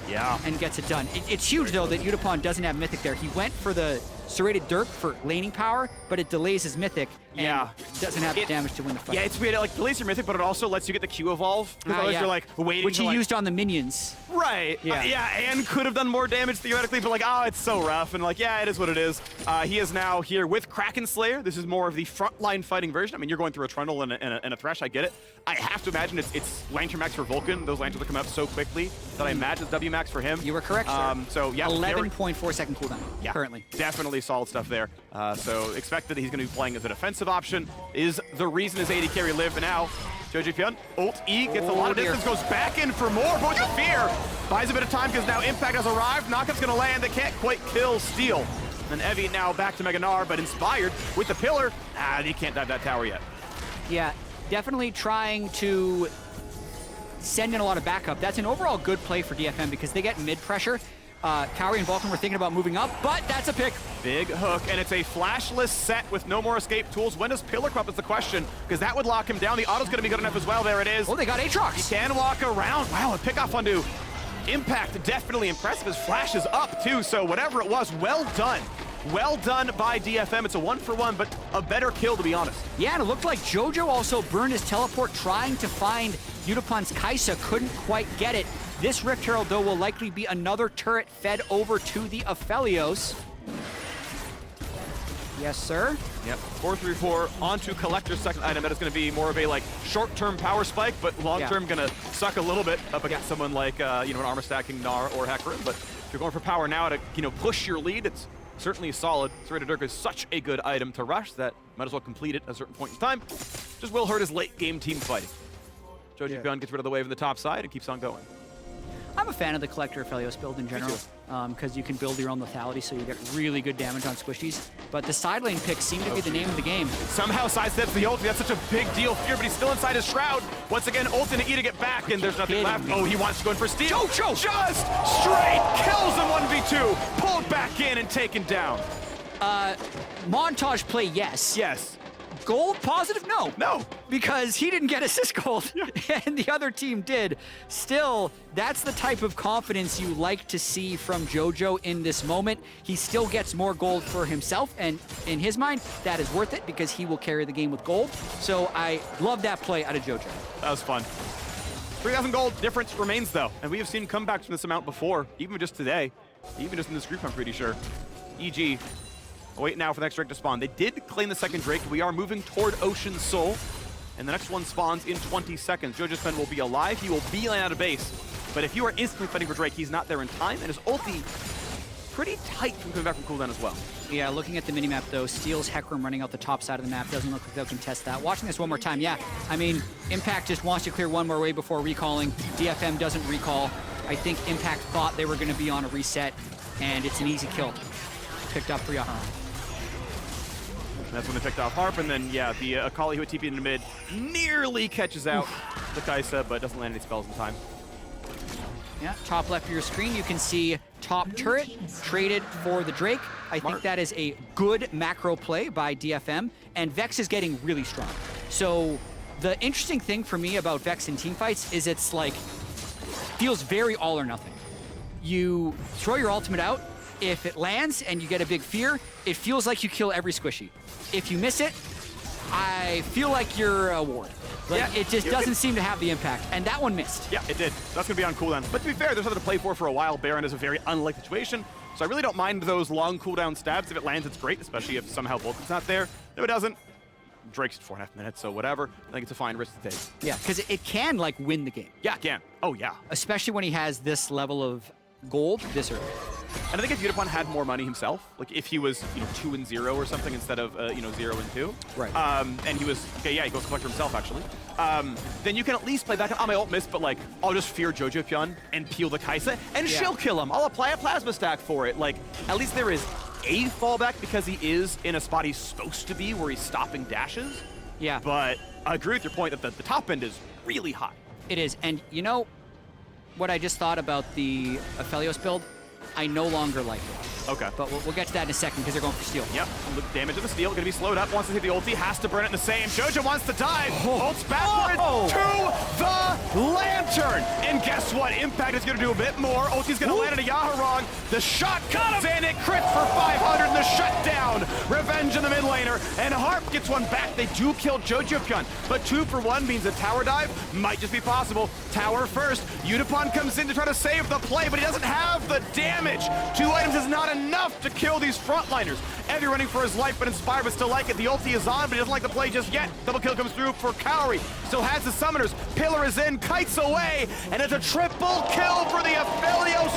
Yeah. And gets it done. It's huge, though, that Yutapon doesn't have Mythic there. He went for the Serrated Dirk for laning power, but it delays his Mythic and doesn't have the damage to win the fight. Yeah, it's weird. It like delays your Mythic, but it also lets you get the Q evolve. Because you're like waiting. Which he used on the minions. Right. Yeah, and could have done more damage theoretically, but like, oh, it's so rough. And like, yeah, it is what it is. He is now here with Kraken Slayer. This is more of the frontline fighting version. I mean, you're going through a Trundle and a Thresh. I get it. I have to imagine it's Lantern Max for Vulcan. Those Lanterns are coming up so quickly that I imagine it's W Max for him. You were correct, sir. So yeah, 11.4 second cooldown currently. Definitely solid stuff there. So expect that he's going to be playing as a defensive option. Is the reason his AD carry live. But now, jojopyun, ult E, gets a lot of distance, goes back in for more. Voice of Fear buys a bit of time because now Impact has arrived. Knockup's going to land. They can't quite kill Steel. And Evie now back to Gnar, but Inspired with the pillar. He can't dive that tower yet. Yeah, definitely trying to send in a lot of backup. That's an overall good play for DFM because they get mid pressure. Kaori and Vulcan were thinking about moving up, but that's a pick. Big hook, and it's a flashless Sett with no more escape tools. When does Pillar come up is the question, because that would lock him down. The auto's going to be good enough as well. There it is. Oh, they got Aatrox. He can walk around. Wow, a pick off onto Impact. Definitely impressive. His flash is up, too, so whatever it was, well done. Well done by DFM. It's a 1-for-1, but a better kill, to be honest. Yeah, and it looked like Jojo also burned his teleport trying to find Yutapon's Kai'Sa. Couldn't quite get it. This Rift Herald, though, will likely be another turret fed over to the Aphelios. Yes, sir. Yep, 4-3-4 onto Collector's second item. That is going to be more of a like short-term power spike, but long-term going to suck a little bit up against someone like an armor stacking Gnar or Hecarim. But if you're going for power now to push your lead, it's certainly solid. Serrated Dirk is such a good item to rush that might as well complete it at a certain point in time. Just will hurt his late-game team fighting. jojopyun gets rid of the wave in the top side and keeps on going. I'm a fan of the Collector Aphelios build in general, because you can build your own lethality, so you get really good damage on squishies. But the side lane picks seem to be the name of the game. Somehow sidesteps the ult. That's such a big deal for Fear, but he's still inside his shroud. Once again, ult into E to get back, and there's nothing left. Oh, he wants to go in for steal. Jojo! Just straight kills him 1v2. Pulled back in and taken down. Montage play, yes. Yes. Gold positive? No. No. Because he didn't get assist gold, and the other team did. Still, that's the type of confidence you like to see from Jojo in this moment. He still gets more gold for himself, and in his mind, that is worth it because he will carry the game with gold. So I love that play out of Jojo. That was fun. 3,000 gold difference remains, though, and we have seen comebacks from this amount before, even just today, even just in this group, I'm pretty sure. EG. Wait now for the next Drake to spawn. They did claim the second Drake. We are moving toward Ocean Soul, and the next one spawns in 20 seconds. jojopyun will be alive. He will beeline out of base. But if you are instantly fighting for Drake, he's not there in time, and his ulti pretty tight from coming back from cooldown as well. Yeah, looking at the minimap though, Steel's Hecarim running out the top side of the map. Doesn't look like they'll contest that. Watching this one more time, yeah. I mean, Impact just wants to clear one more wave before recalling. DFM doesn't recall. I think Impact thought they were going to be on a reset, and it's an easy kill. Picked up for Yaharong. That's when they picked off Harp, and then, yeah, the Akali who had TP'd into mid nearly catches out the Kai'Sa, but doesn't land any spells in time. Yeah, top left of your screen, you can see top turret traded for the Drake. I think that is a good macro play by DFM, and Vex is getting really strong. So the interesting thing for me about Vex in teamfights is it's like, feels very all or nothing. You throw your ultimate out, if it lands and you get a big fear, it feels like you kill every squishy. If you miss it, I feel like you're a ward. Like, yeah, it just doesn't seem to have the impact, and that one missed. Yeah, it did. That's going to be on cooldown. But to be fair, there's nothing to play for a while. Baron is a very unlikely situation, so I really don't mind those long cooldown stabs. If it lands, it's great, especially if somehow Vulcan's not there. If it doesn't, Drake's at 4.5 minutes, so whatever. I think it's a fine risk to take. Yeah, because it can, like, win the game. Yeah, it can. Oh, yeah. Especially when he has this level of gold this early. And I think if Yutapon had more money himself, like if he was, 2-0 or something instead of, 0-2. Right. And he was, okay, yeah, he goes collector himself, actually. Then you can at least play back on my ult miss, but like, I'll just fear jojopyun and peel the Kai'Sa, and she'll kill him. I'll apply a plasma stack for it. Like, at least there is a fallback because he is in a spot he's supposed to be where he's stopping dashes. Yeah. But I agree with your point that the top end is really high. It is, and you know what I just thought about the Aphelios build? I no longer like it. Okay. But we'll get to that in a second because they're going for steal. Yep. Damage of the steal. Going to be slowed up. Wants to hit the ulti. Has to burn it in the same. Jojo wants to dive. Ults backward to the lantern. And guess what? Impact is going to do a bit more. Ulti's going to land at a Yaharong. The shot comes in. It crits for 500 and the shutdown. Revenge in the mid laner. And Harp gets one back. They do kill jojopyun. But 2 for 1 means a tower dive might just be possible. Tower first. Yutapon comes in to try to save the play, but he doesn't have the damage. 2 items is not enough to kill these frontliners. Evie running for his life, but Inspired would still like it. The ulti is on, but he doesn't like the play just yet. Double kill comes through for Kaori. Still has the summoners. Pillar is in, kites away, and it's a triple kill for the Aphelios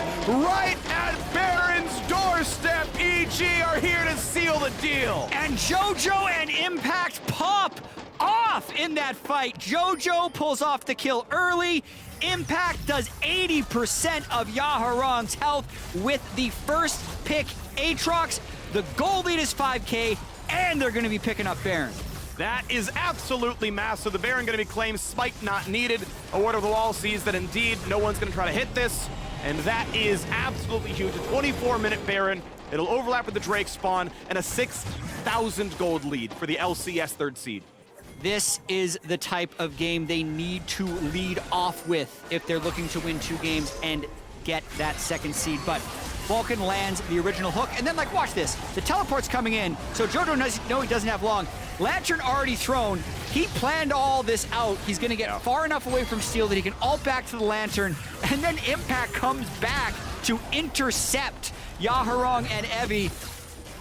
right at Baron's doorstep. EG are here to seal the deal. And Jojo and Impact pop off in that fight. Jojo pulls off the kill early. Impact does 80% of Yaharong's health with the first pick, Aatrox. The goal lead is 5K, and they're going to be picking up Baron. That is absolutely massive. The Baron going to be claimed, smite not needed. A Ward of the Wall sees that indeed no one's going to try to hit this, and that is absolutely huge. A 24-minute Baron. It'll overlap with the Drake spawn, and a 6,000 gold lead for the LCS 3rd seed. This is the type of game they need to lead off with if they're looking to win 2 games and get that 2nd seed. But Vulcan lands the original hook, and then, like, watch this. The teleport's coming in, so Jojo knows he doesn't have long. Lantern already thrown. He planned all this out. He's going to get far enough away from Steel that he can ult back to the Lantern, and then Impact comes back to intercept Yaharong and Evie.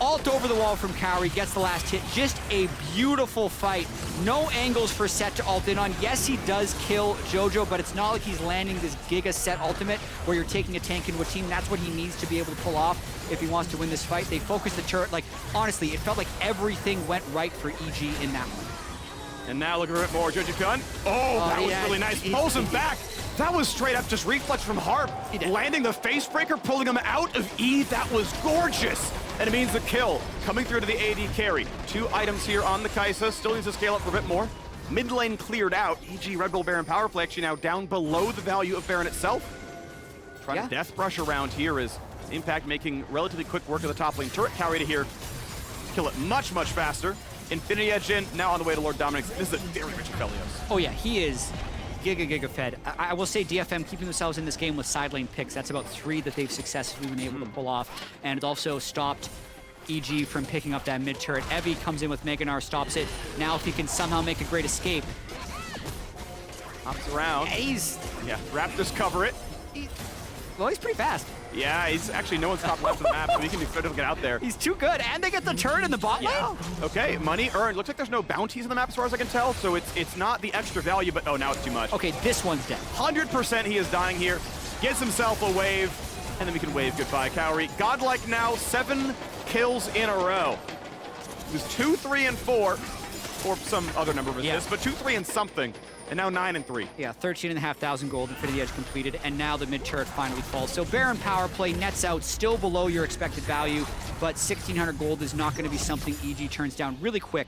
Ult over the wall from Kaori, gets the last hit. Just a beautiful fight. No angles for Sett to ult in on. Yes, he does kill Jojo, but it's not like he's landing this Giga Sett ultimate where you're taking a tank into a team. That's what he needs to be able to pull off if he wants to win this fight. They focused the turret. Like, honestly, it felt like everything went right for EG in that one. And now look a bit more. jojopyun. Oh, that was really nice. Pulls him back. That was straight up just reflex from Harp. Landing the face breaker, pulling him out of E. That was gorgeous. And it means the kill coming through to the AD carry. 2 items here on the Kai'Sa. Still needs to scale up for a bit more. Mid lane cleared out. EG Red Bull Baron power play actually now down below the value of Baron itself. Trying to death brush around here is Impact making relatively quick work of the top lane turret. Kaori to here. Kill it much, much faster. Infinity Edge in, now on the way to Lord Dominic's. This is a very rich Aphelios. Oh yeah, he is giga fed. I will say DFM keeping themselves in this game with side lane picks. That's about 3 that they've successfully been able to pull off. And it also stopped EG from picking up that mid turret. Evie comes in with Gnar, stops it. Now if he can somehow make a great escape. Hops around. Yeah, Raptors cover it. Well, he's pretty fast. Yeah, he's actually no one's top left of the map, so he can be fit to get out there. He's too good, and they get the turret in the bot lane. Okay, money earned. Looks like there's no bounties on the map as far as I can tell, so it's not the extra value, but oh, now it's too much. Okay, this one's dead. 100% he is dying here. Gets himself a wave. and then we can wave goodbye. Kaori, godlike now, 7 kills in a row. It was 2, 3, and 4, or some other number of assists, but 2, 3, and something, and now 9 and 3. Yeah, 13,500 gold, Infinity Edge completed, and now the mid-turret finally falls. So Baron power play nets out, still below your expected value, but 1,600 gold is not going to be something EG turns down really quick.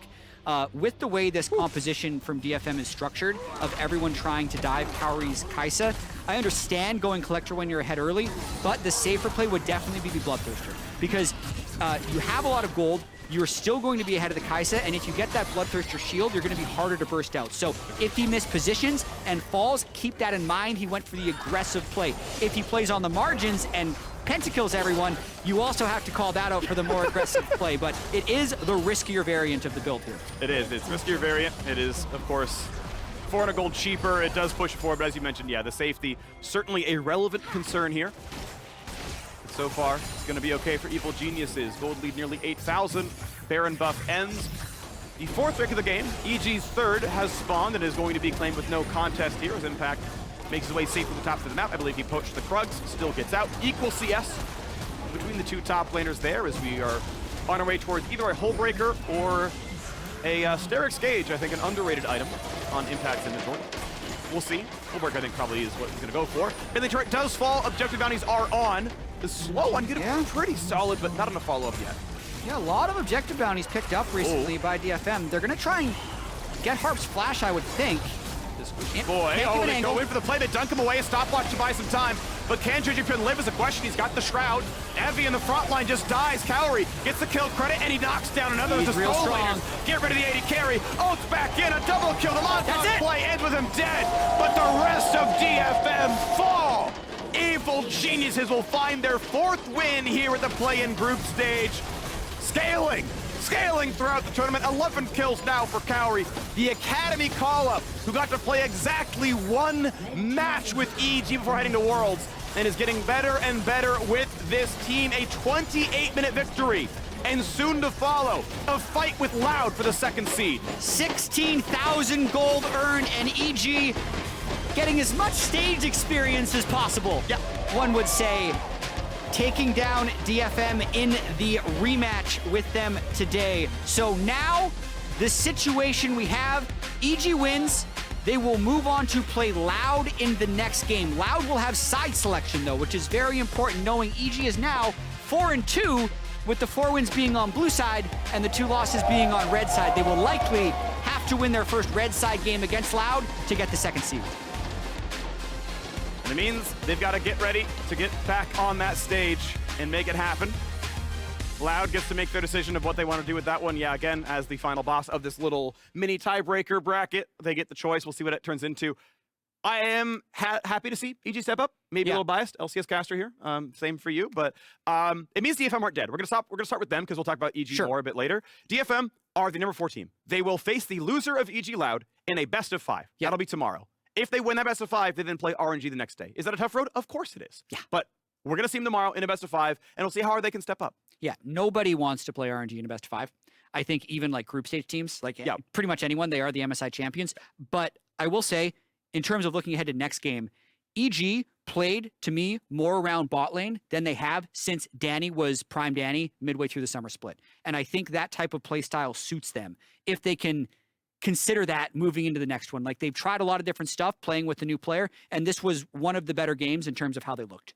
With the way this composition from DFM is structured, of everyone trying to dive Kaori's Kai'Sa, I understand going Collector when you're ahead early, but the safer play would definitely be the Bloodthirster, because you have a lot of gold, you're still going to be ahead of the Kai'Sa, and if you get that Bloodthirster shield, you're going to be harder to burst out. So if he mispositions and falls, keep that in mind. He went for the aggressive play. If he plays on the margins and pentakills everyone, you also have to call that out for the more aggressive play, but it is the riskier variant of the build here. It is. It's riskier variant. It is, of course, 400 gold cheaper. It does push it forward, but as you mentioned, yeah, the safety, certainly a relevant concern here. So far, it's going to be okay for Evil Geniuses. Gold lead nearly 8,000. Baron buff ends. The 4th pick of the game, EG's 3rd, has spawned and is going to be claimed with no contest here as Impact makes his way safe to the top of the map. I believe he poached the Krugs, still gets out. Equal CS between the 2 top laners there as we are on our way towards either a Hullbreaker or a Sterix Gauge, I think an underrated item on Impact's inventory. We'll see. Hullbreaker, I think, probably is what he's going to go for. And the turret does fall. Objective bounties are on. The slow one getting pretty solid, but not enough follow-up yet. Yeah, a lot of objective bounties picked up recently by DFM. They're going to try and get Harp's flash, I would think. Boy, they go in for the play. They dunk him away. A stopwatch to buy some time. But can jojopyun live is a question. He's got the shroud. Evie in the front line just dies. Kaori gets the kill credit, and he knocks down another. He's real strong. Get rid of the AD carry. Ult's back in. A double kill. The montage play ends with him dead. But the rest of DFM fall. Evil Geniuses will find their 4th win here at the play-in group stage. Scaling throughout the tournament. 11 kills now for Kaori. The Academy call-up, who got to play exactly 1 match with EG before heading to Worlds, and is getting better and better with this team. A 28-minute victory. And soon to follow, a fight with Loud for the 2nd seed. 16,000 gold earned, and EG getting as much stage experience as possible. Yeah. One would say, taking down DFM in the rematch with them today. So now, the situation we have, EG wins. They will move on to play Loud in the next game. Loud will have side selection, though, which is very important, knowing EG is now 4-2, with the 4 wins being on blue side and the 2 losses being on red side. They will likely have to win their first red side game against Loud to get the 2nd seed. And it means they've got to get ready to get back on that stage and make it happen. Loud gets to make their decision of what they want to do with that one. Yeah, again, as the final boss of this little mini tiebreaker bracket, they get the choice. We'll see what it turns into. I am happy to see EG step up. Maybe a little biased. LCS caster here. Same for you, but it means DFM aren't dead. We're gonna start with them because we'll talk about EG more a bit later. DFM are the number 4 team. They will face the loser of EG Loud in a best of 5. That'll be tomorrow. If they win that best of 5, they then play RNG the next day. Is that a tough road? Of course it is. Yeah. But we're gonna see them tomorrow in a best of 5, and we'll see how hard they can step up. Yeah, nobody wants to play RNG in a best of 5. I think even like group stage teams, like pretty much anyone, they are the MSI champions. But I will say, in terms of looking ahead to next game, EG played, to me, more around bot lane than they have since Danny was Prime Danny midway through the summer split. And I think that type of play style suits them if they can consider that moving into the next one. Like, they've tried a lot of different stuff playing with the new player, and this was one of the better games in terms of how they looked.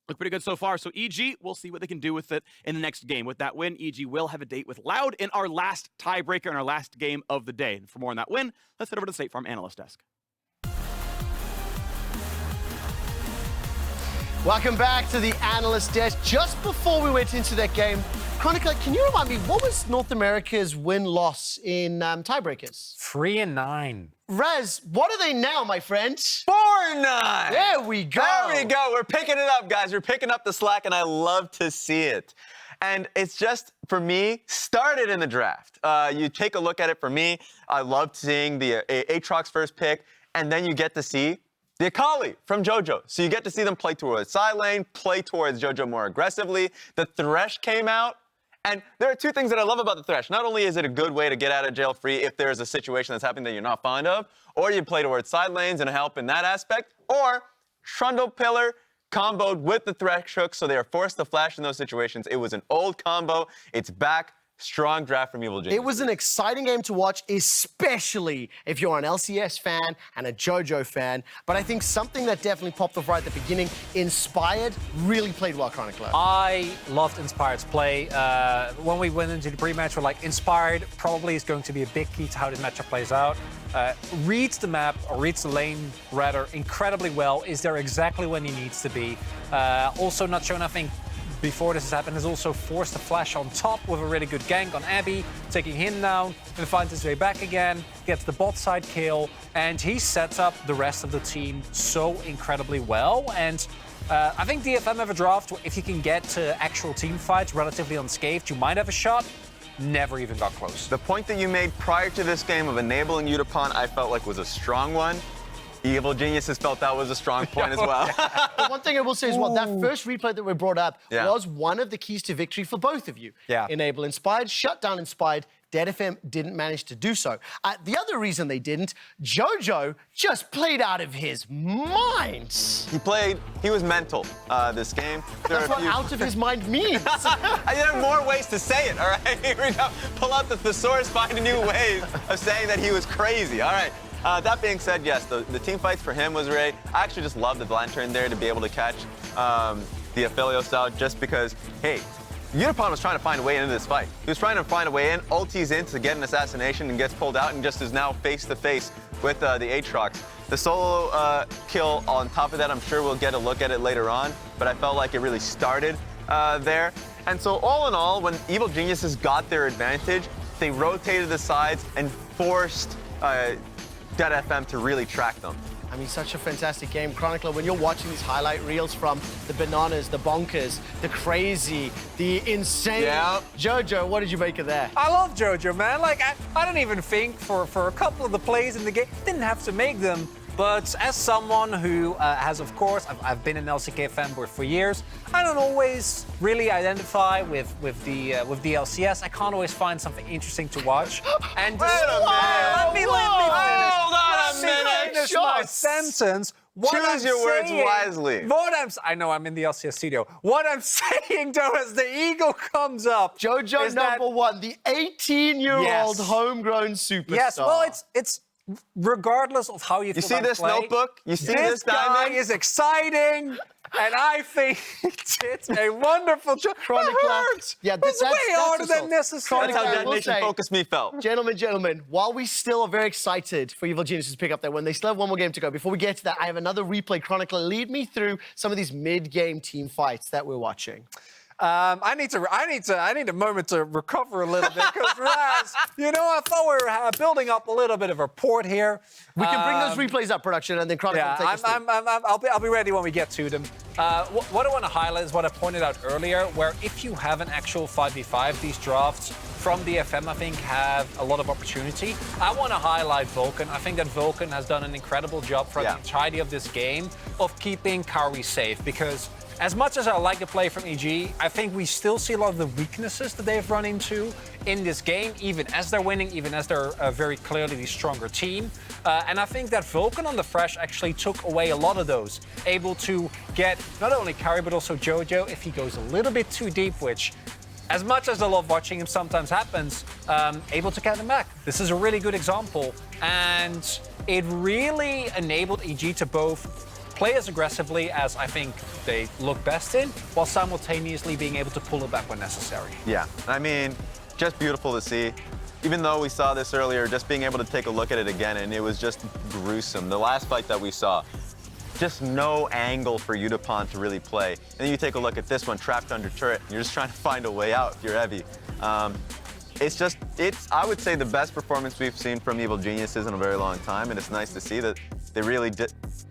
Look pretty good so far. So EG, we'll see what they can do with it in the next game. With that win, EG will have a date with Loud in our last tiebreaker and our last game of the day. And for more on that win, let's head over to the State Farm Analyst Desk. Welcome back to the Analyst Desk. Just before we went into that game, Chronicler, can you remind me, what was North America's win-loss in tiebreakers? 3-9. Raz, what are they now, my friend? 4-9. There we go. There we go. We're picking it up, guys. We're picking up the slack, and I love to see it. And it's just, for me, started in the draft. You take a look at it for me. I loved seeing the Aatrox first pick, and then you get to see the Akali from JoJo. So you get to see them play towards side lane, play towards JoJo more aggressively. The Thresh came out. And there are 2 things that I love about the Thresh. Not only is it a good way to get out of jail free if there's a situation that's happening that you're not fond of, or you play towards side lanes and help in that aspect, or Trundle pillar, comboed with the Thresh hook, so they are forced to flash in those situations. It was an old combo. It's back. Strong draft from Evil Genius. It was an exciting game to watch, especially if you're an LCS fan and a JoJo fan. But I think something that definitely popped off right at the beginning, Inspired really played well, Chronicler. I loved Inspired's play. When we went into the pre-match, we're like, Inspired probably is going to be a big key to how this matchup plays out. Reads the map, or reads the lane, rather, incredibly well. Is there exactly when he needs to be. Also not shown, I think, before this has happened, has also forced a flash on top with a really good gank on Abby, taking him down, and finds his way back again, gets the bot side kill, and he sets up the rest of the team so incredibly well. And I think DFM have a draft where if you can get to actual team fights relatively unscathed, you might have a shot. Never even got close. The point that you made prior to this game of enabling Yutapon, I felt like was a strong one. Evil Geniuses felt that was a strong point as well. But one thing I will say is, well, that first replay that we brought up was one of the keys to victory for both of you. Enable Inspired, shut down Inspired. DFM didn't manage to do so. The other reason they didn't, Jojo just played out of his mind. He was mental this game. That's what out of his mind means. There are more ways to say it, all right? Here we go. Pull out the thesaurus, find a new way of saying that he was crazy, all right? That being said, yes, the team fights for him was great. I actually just love the lantern there to be able to catch the Aphelios out just because, hey, Yutapon was trying to find a way into this fight. He was trying to find a way in, ultis in to get an assassination and gets pulled out and just is now face-to-face with the Aatrox. The solo kill on top of that, I'm sure we'll get a look at it later on, but I felt like it really started there. And so all in all, when Evil Geniuses got their advantage, they rotated the sides and forced DFM to really track them. I mean, such a fantastic game. Chronicler, when you're watching these highlight reels from the bananas, the bonkers, the crazy, the insane. Jojo, what did you make of that? I love Jojo, man. Like, I don't even think for a couple of the plays in the game, didn't have to make them. But as someone who has, of course, I've been an LCK fanboy for years, I don't always really identify with the LCS. I can't always find something interesting to watch. And let me Hold on a minute. finish my sentence. Choose your words wisely. I know I'm in the LCS studio. What I'm saying, though, as the eagle comes up, Jojo number one, the 18-year-old homegrown superstar. Yes, well, it's regardless of how you feel see this play, notebook? You see this diamond? guy is exciting, and I think it's a wonderful job. Yeah, that's way harder than necessary. That's how Detonation FocusMe felt. Gentlemen, while we still are very excited for Evil Geniuses to pick up that win, they still have one more game to go. Before we get to that, I have another replay. Chronicler, lead me through some of these mid-game team fights that we're watching. I need a moment to recover a little bit because Raz, I thought we were building up a little bit of a rapport here. We can bring those replays up, production, and then Chronicler will take us through. I'll be ready when we get to them. What I want to highlight is what I pointed out earlier, where if you have an actual 5v5, these drafts from DFM, I think, have a lot of opportunity. I want to highlight Vulcan. I think that Vulcan has done an incredible job for the entirety of this game of keeping Kaori safe, because as much as I like the play from EG, I think we still see a lot of the weaknesses that they've run into in this game, even as they're winning, even as they're very clearly the stronger team. And I think that Vulcan on the Thresh actually took away a lot of those, able to get not only Kaori, but also Jojo if he goes a little bit too deep, which, as much as I love watching him, sometimes happens, able to get him back. This is a really good example, and it really enabled EG to both play as aggressively as I think they look best in, while simultaneously being able to pull it back when necessary. Yeah, I mean, just beautiful to see. Even though we saw this earlier, just being able to take a look at it again, and it was just gruesome. The last fight that we saw, just no angle for Yutapon to really play. And then you take a look at this one, trapped under turret, and you're just trying to find a way out if you're heavy. It's I would say, the best performance we've seen from Evil Geniuses in a very long time, and it's nice to see that they really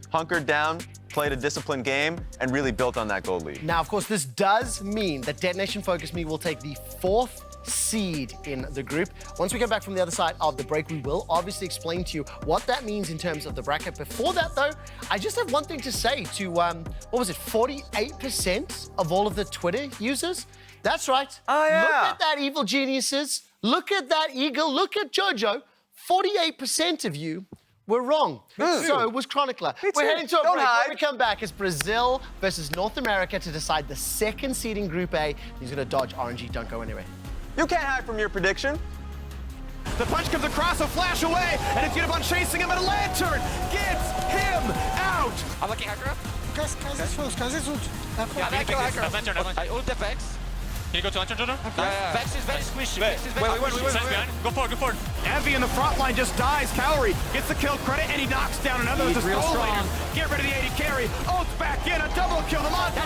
hunkered down, played a disciplined game, and really built on that gold lead. Now, of course, this does mean that DetonatioN FocusMe will take the 4th seed in the group. Once we get back from the other side of the break, we will obviously explain to you what that means in terms of the bracket. Before that, though, I just have one thing to say to, 48% of all of the Twitter users? That's right. Oh, yeah. Look at that, Evil Geniuses. Look at that Eagle. Look at Jojo. 48% of you We're wrong. So was Chronicler. We're heading to a Don't break. hide. When we come back, it's Brazil versus North America to decide the second seeding Group A. He's going to dodge RNG. Don't go anywhere. You can't hide from your prediction. The punch comes across, a flash away, and it's Yutapon chasing him, and a lantern gets him out. I'm looking Hecarim. Yeah, I kill Hecarim. Lantern. I ult the Vex. Can you go to Lantern, Jojo? Vex is very squishy. Vex is Wait. very Side's behind. Go forward, go forward. Evie in the front line just dies. Kaori gets the kill credit, and he knocks down another. He's With the real Skull strong. Later. Get rid of the AD carry. Ult's back in, a double kill. The monster